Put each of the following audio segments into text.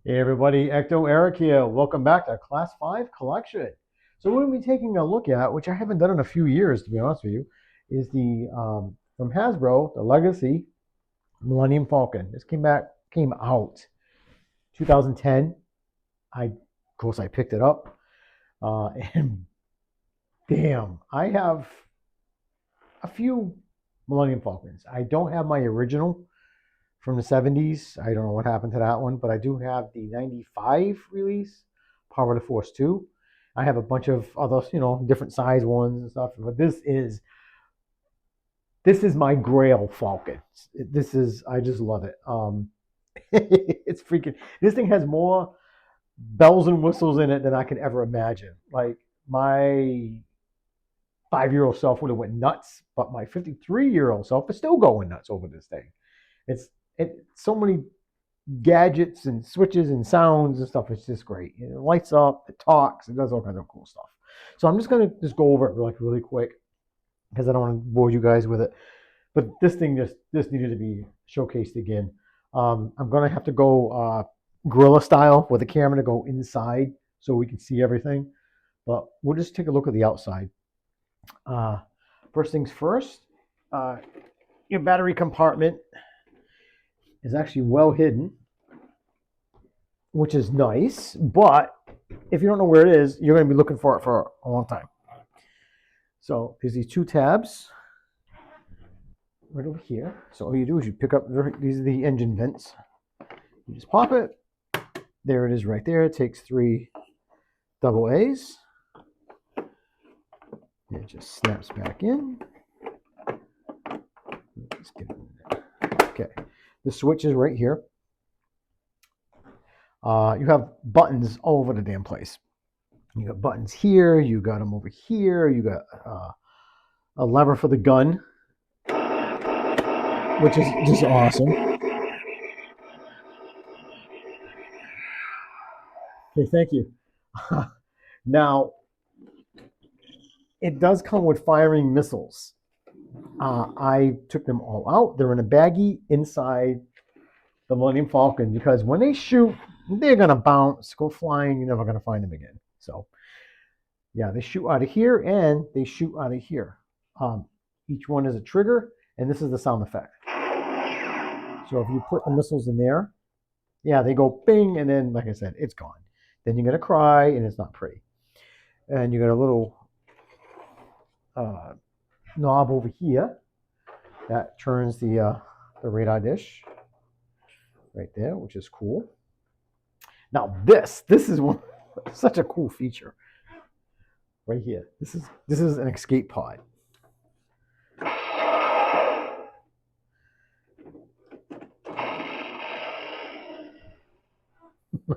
Hey everybody, Ecto Eric here. Welcome back to Class 5 Collection. So we're going to be taking a look at, which I haven't done in a few years to be honest with you, is the from Hasbro, the Legacy Millennium Falcon. This came out 2010. Of course I picked it up, and damn, I have a few Millennium Falcons. I don't have my original from the 70s. I don't know what happened to that one, but I do have the 95 release, Power of the Force 2. I have a bunch of other, different size ones and stuff, but this is my Grail Falcon. I just love it. It's freaking, this thing has more bells and whistles in it than I could ever imagine. Like my 5-year-old self would have went nuts, but my 53-year-old self is still going nuts over this thing. It's so many gadgets and switches and sounds and stuff. It's just great. It lights up, it talks, it does all kinds of cool stuff. So I'm just gonna go over it like really quick because I don't want to bore you guys with it. But this thing just needed to be showcased again. I'm gonna have to go gorilla style with the camera to go inside so we can see everything. But we'll just take a look at the outside. Uh, First things first, uh, your battery compartment is actually well hidden, which is nice. But if you don't know where it is, you're going to be looking for it for a long time. So there's these two tabs right over here. So all you do is you pick up, these are the engine vents. You just pop it. There it is right there. It takes 3 double A's. It just snaps back in. Let's get it in there. Okay. The switch is right here. You have buttons all over the damn place. You got buttons here. You got them over here. You got a lever for the gun, which is just awesome. Okay, thank you. Now, it does come with firing missiles. I took them all out. They're in a baggie inside the Millennium Falcon because when they shoot, they're going to bounce, go flying. You're never going to find them again. So, yeah, they shoot out of here and they shoot out of here. Each one is a trigger, and this is the sound effect. So if you put the missiles in there, yeah, they go bing, and then, like I said, it's gone. Then you're going to cry, and it's not pretty. And you got a little knob over here that turns the radar dish right there, which is cool. Now this is such a cool feature right here. This is an escape pod.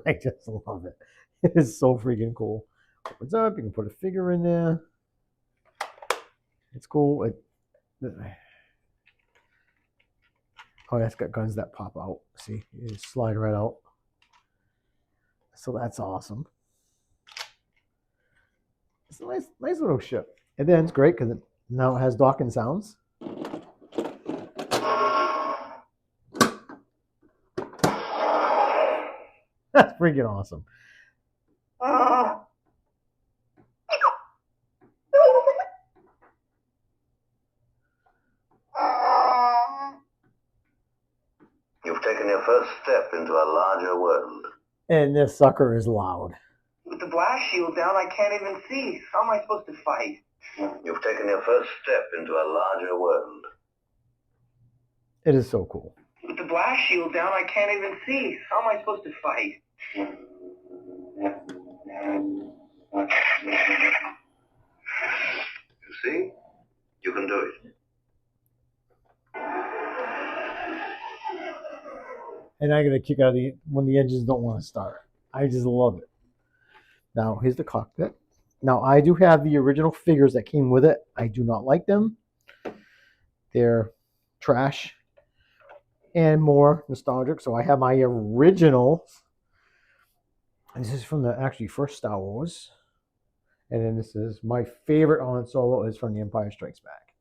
I just love it. It is so freaking cool. Opens up, you can put a figure in there. It's cool. Oh, it's got guns that pop out. See, you just slide right out. So that's awesome. It's a nice little ship. And then it's great because now it has docking sounds. That's freaking awesome. You've taken your first step into a larger world. And this sucker is loud. With the blast shield down, I can't even see. How am I supposed to fight? You've taken your first step into a larger world. It is so cool. With the blast shield down, I can't even see. How am I supposed to fight? You see? You can do it. And I get a kick out of when the engines don't want to start. I just love it. Now, here's the cockpit. Now, I do have the original figures that came with it. I do not like them. They're trash and more nostalgic. So I have my originals. This is from the actually first Star Wars. And then this is my favorite Han Solo is from The Empire Strikes Back.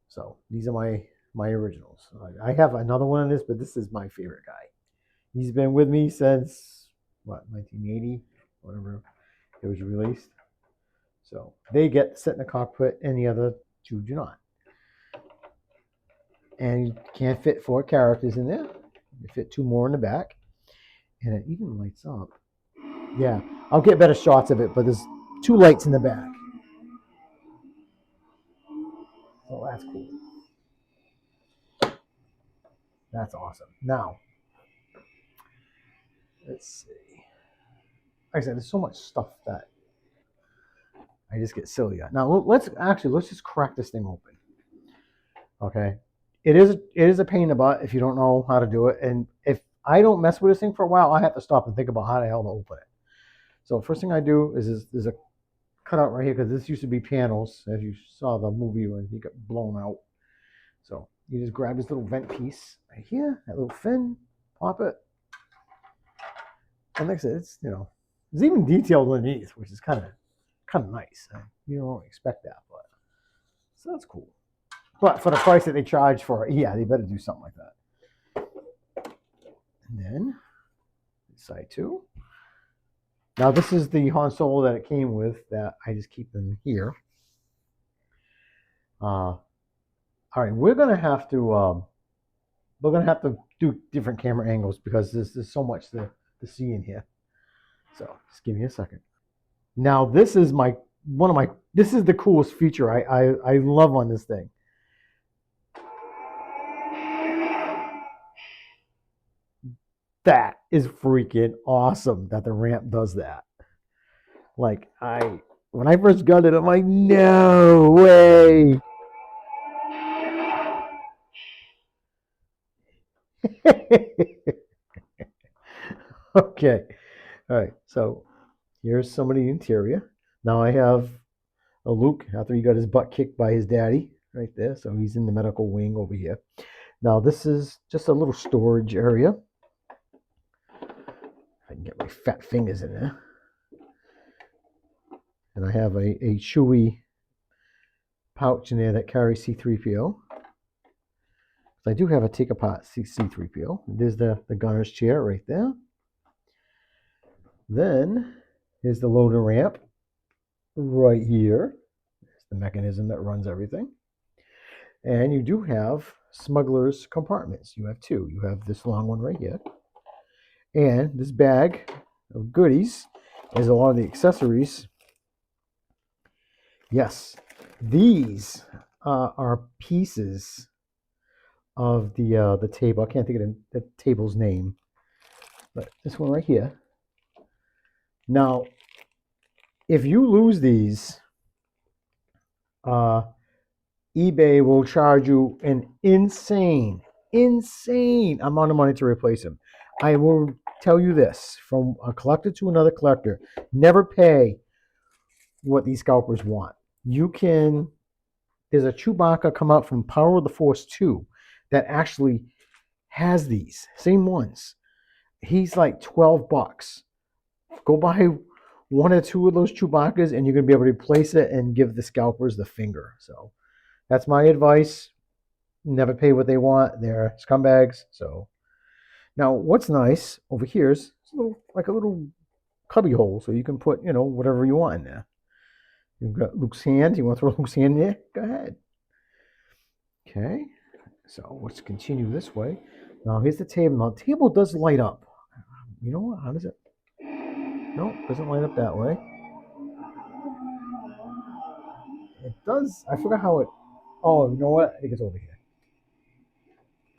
So these are my originals. I have another one of this, but this is my favorite guy. He's been with me since, what, 1980, whatever it was released. So they get to sit in the cockpit and the other two do not. And you can't fit 4 characters in there. You fit 2 more in the back. And it even lights up. Yeah, I'll get better shots of it, but there's 2 lights in the back. So that's cool. That's awesome. Now, let's see. Like I said, there's so much stuff that I just get silly at. Now, let's just crack this thing open. Okay? It is a pain in the butt if you don't know how to do it. And if I don't mess with this thing for a while, I have to stop and think about how the hell to open it. So first thing I do is there's a cutout right here because this used to be panels, as you saw the movie when he got blown out. So you just grab this little vent piece right here, that little fin, pop it. And like I said, it's, there's even detailed underneath, which is kind of nice. You don't expect that, but so that's cool. But for the price that they charge for it, yeah, they better do something like that. And then side 2. Now this is the Han Solo that it came with that I just keep them here. All right, we're gonna have to do different camera angles because there's so much to see in here. So just give me a second. Now this is this is the coolest feature I love on this thing. That is freaking awesome that the ramp does that. Like when I first got it, I'm like, no way. Okay. All right. So here's some of the interior. Now I have a Luke after he got his butt kicked by his daddy right there. So he's in the medical wing over here. Now this is just a little storage area. I can get my fat fingers in there. And I have a Chewy pouch in there that carries C-3PO. I do have a take apart C-3PO. There's the gunner's chair right there. Then here's the loading ramp right here. There's the mechanism that runs everything. And you do have smuggler's compartments. You have 2. You have this long one right here. And this bag of goodies is a lot of the accessories. Yes, these are pieces of the table. I can't think of the table's name, but this one right here. Now, if you lose these, eBay will charge you an insane amount of money to replace them. I will tell you this, from a collector to another collector, never pay what these scalpers want. There's a Chewbacca come out from Power of the Force 2 that actually has these same ones. He's like $12. Go buy 1 or 2 of those Chewbaccas and you're going to be able to replace it and give the scalpers the finger. So that's my advice. Never pay what they want. They're scumbags. So now what's nice over here is like a little cubby hole so you can put, whatever you want in there. You've got Luke's hand. You want to throw Luke's hand in there? Go ahead. Okay. So let's continue this way. Now here's the table. Now the table does light up. You know what? How does it? No, it doesn't light up that way. It does. I forgot how it. Oh, you know what? I think it's over here.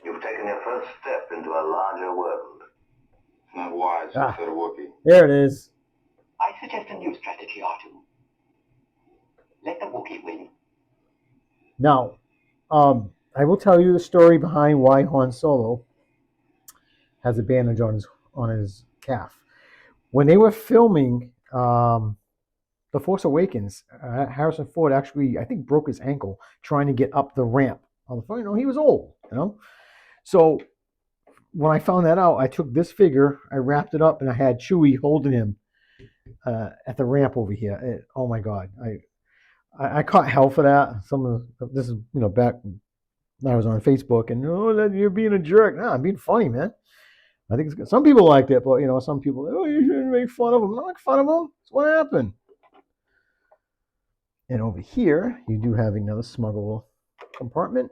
You've taken your first step into a larger world. It's not wise to set a Wookiee. There it is. I suggest a new strategy, R2. Let the Wookiee win. Now, I will tell you the story behind why Han Solo has a bandage on his calf. When they were filming The Force Awakens, Harrison Ford actually, I think, broke his ankle trying to get up the ramp on the phone. He was old, So when I found that out, I took this figure, I wrapped it up, and I had Chewie holding him at the ramp over here. Oh my God, I caught hell for that. This is back when I was on Facebook, and you're being a jerk. No, I'm being funny, man. I think it's good. Some people liked it, but some people, oh, you shouldn't make fun of them. Not make fun of them. That's what happened. And over here, you do have another smuggle compartment.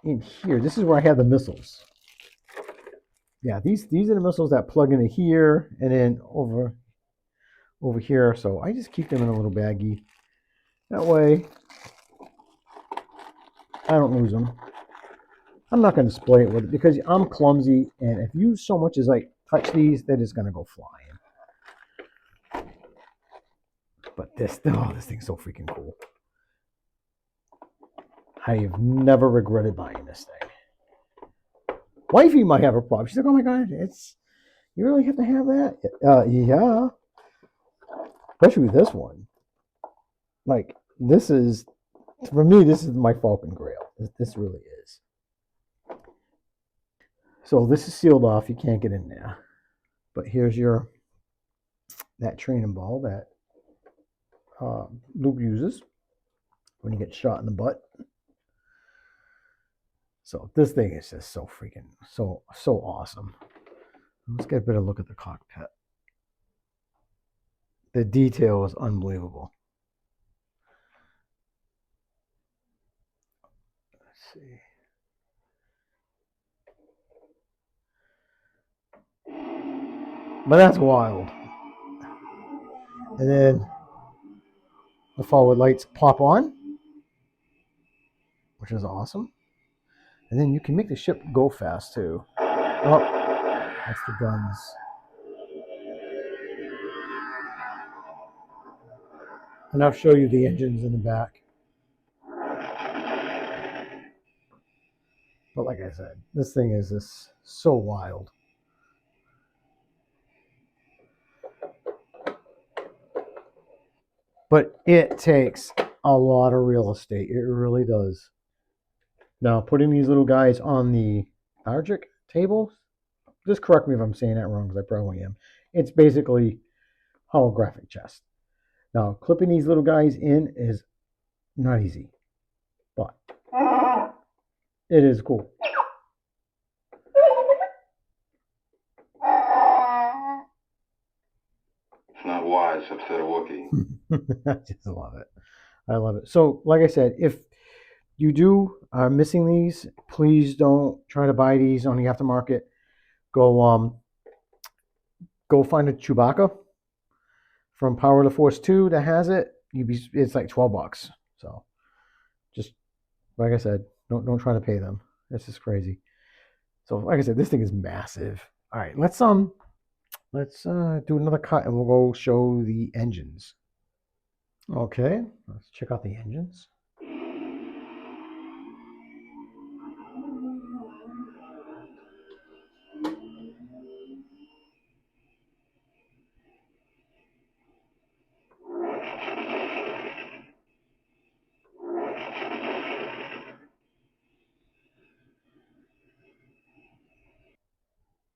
In here, this is where I have the missiles. Yeah, these are the missiles that plug into here and then over here. So I just keep them in a little baggie. That way, I don't lose them. I'm not going to display it with it because I'm clumsy, and if you so much as like touch these, they're just going to go flying. But this thing's so freaking cool. I have never regretted buying this thing. Wifey might have a problem. She's like, "Oh my god, you really have to have that?" Yeah, especially with this one. Like this is, for me, this is my Falcon Grail. This really is. So this is sealed off. You can't get in there. But here's that training ball that Luke uses when he gets shot in the butt. So this thing is just so freaking so awesome. Let's get a better look at the cockpit. The detail is unbelievable. Let's see. But that's wild. And then the forward lights pop on, which is awesome. And then you can make the ship go fast too. Oh, that's the guns. And I'll show you the engines in the back. But like I said, this thing is just so wild. But it takes a lot of real estate. It really does. Now, putting these little guys on the Argic table, just correct me if I'm saying that wrong, because I probably am. It's basically holographic chest. Now, clipping these little guys in is not easy, but it is cool. It's not wise to upset a Wookiee. I just love it. I love it. So, like I said, if you are missing these, please don't try to buy these on the aftermarket. Go find a Chewbacca from Power of the Force 2 that has it. It's like $12. So, just like I said, don't try to pay them. This is crazy. So, like I said, this thing is massive. All right, let's do another cut and we'll go show the engines. Okay, let's check out the engines.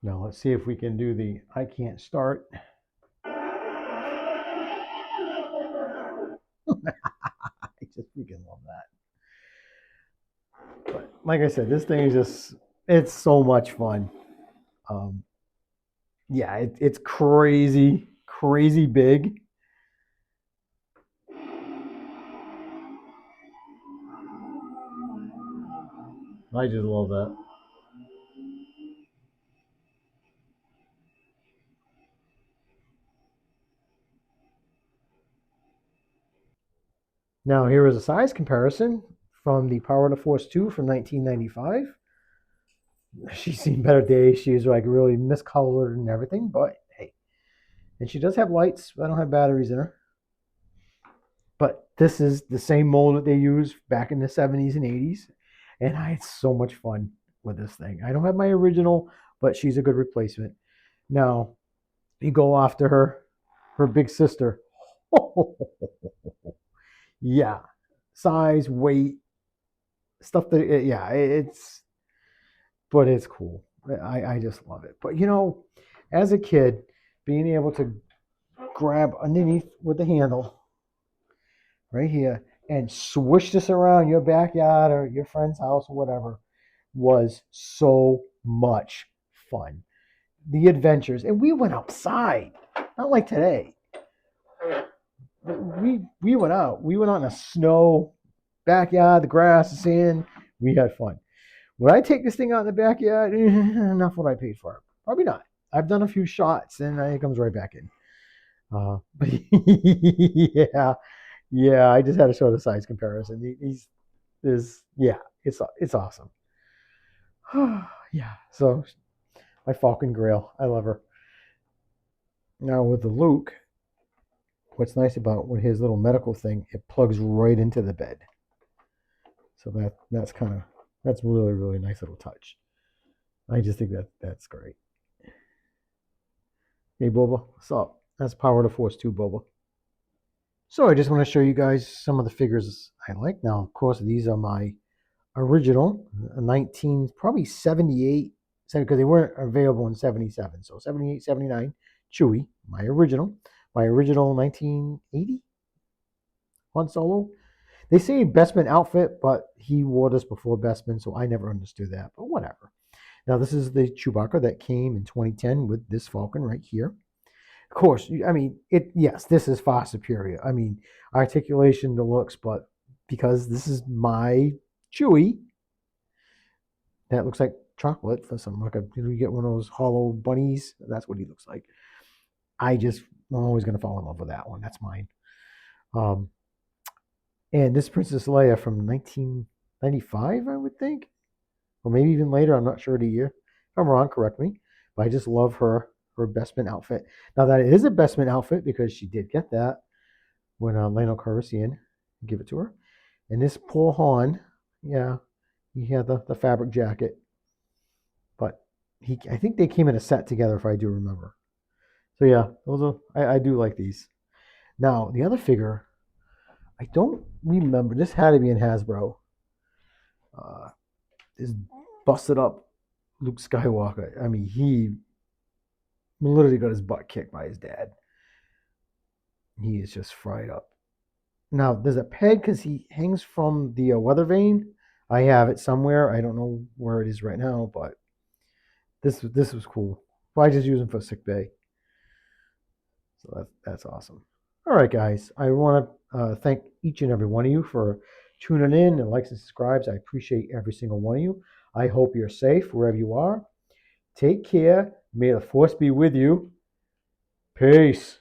Now let's see if we can do the I can't start. I just freaking love that. But like I said, this thing is it's so much fun. Yeah, it's crazy big. I just love that. Now here is a size comparison from the Power of the Force 2 from 1995. She's seen better days. She's like really miscolored and everything, but hey. And she does have lights, but I don't have batteries in her. But this is the same mold that they used back in the 70s and 80s. And I had so much fun with this thing. I don't have my original, but she's a good replacement. Now, you go after her big sister. Yeah. Size, weight, stuff that, yeah, but it's cool. I just love it. But as a kid, being able to grab underneath with the handle right here and swish this around your backyard or your friend's house or whatever was so much fun. The adventures, and we went outside, not like today. We went out. We went out in the snow, backyard, the grass, the sand. We had fun. Would I take this thing out in the backyard? Not what I paid for it. Probably not. I've done a few shots, and it comes right back in. But yeah. I just had to show the size comparison. It's awesome. Yeah. So my Falcon Grail, I love her. Now with the Luke, what's nice about with his little medical thing, it plugs right into the bed. So that's really, really nice little touch. I just think that's great. Hey Boba, what's up? That's Power to Force 2, Boba. So I just want to show you guys some of the figures I like. Now, of course, these are my original 19, probably 78, because they weren't available in 77. So 78, 79, Chewie, my original 1980 Han Solo. They say Bestman outfit, but he wore this before Bestman, so I never understood that, but whatever. Now, this is the Chewbacca that came in 2010 with this Falcon right here. Of course, I mean, yes, this is far superior. I mean, articulation, the looks, but because this is my Chewie, that looks like chocolate for some, like you get one of those hollow bunnies, that's what he looks like. I'm always going to fall in love with that one. That's mine. And this Princess Leia from 1995, I would think. Or maybe even later. I'm not sure the year. If I'm wrong, correct me. But I just love her Bestman outfit. Now, that is a Bestman outfit because she did get that when Lando Calrissian gave it to her. And this poor Han, yeah, he had the fabric jacket. But I think they came in a set together, if I do remember. So, yeah, I do like these. Now, the other figure, I don't remember. This had to be in Hasbro. This busted up Luke Skywalker. I mean, he literally got his butt kicked by his dad. He is just fried up. Now, there's a peg because he hangs from the weather vane. I have it somewhere. I don't know where it is right now, but this was cool. Well, I just use them for sick bay. So that's awesome. All right, guys. I want to thank each and every one of you for tuning in and likes and subscribes. I appreciate every single one of you. I hope you're safe wherever you are. Take care. May the force be with you. Peace.